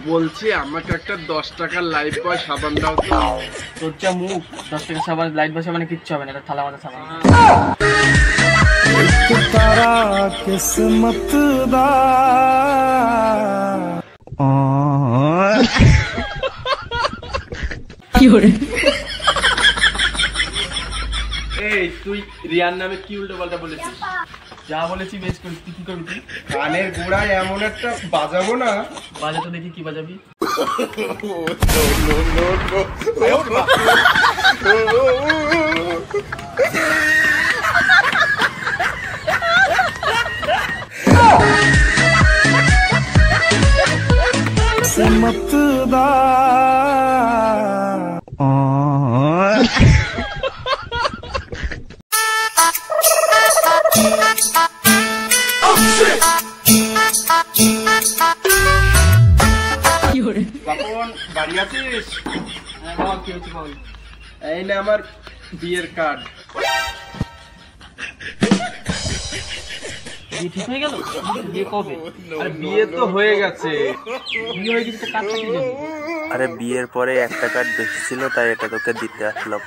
বলছি আমাকে একটা 10 টাকার লাইফ বয় সাবান দাও তো। তোর যা মুখ, 10 টাকা সাবান লাইট বসে মানে কিচ্ছু হবে না, এটা থালা মাথা সাবান। तारा किस्मत दा এই তুই রিয়ার নামে কি উল্টো পাল্টা বলেছিস? যা বলেছি বেশ করিস, তুই কি করবি? তুই কানের গোড়ায় এমন একটা বাজাবো না। বাজা তো দেখি কি বাজাবি। किस्मत दा বাপন বাড়ি আছিস? হ্যাঁ বল, কি হচ্ছে বল। এই না আমার বিয়ের কার্ড। বিয়ে ঠিক হয়ে গেল? বিয়ে কবে? আরে বিয়ে তো হয়ে গেছে। বিয়ে হয়ে গেছে তো কাজটা কি জানি? আরে বিয়ের পরে একটা কার্ড বেশি ছিল, তাই এটা তোকে দিতে আসলাম।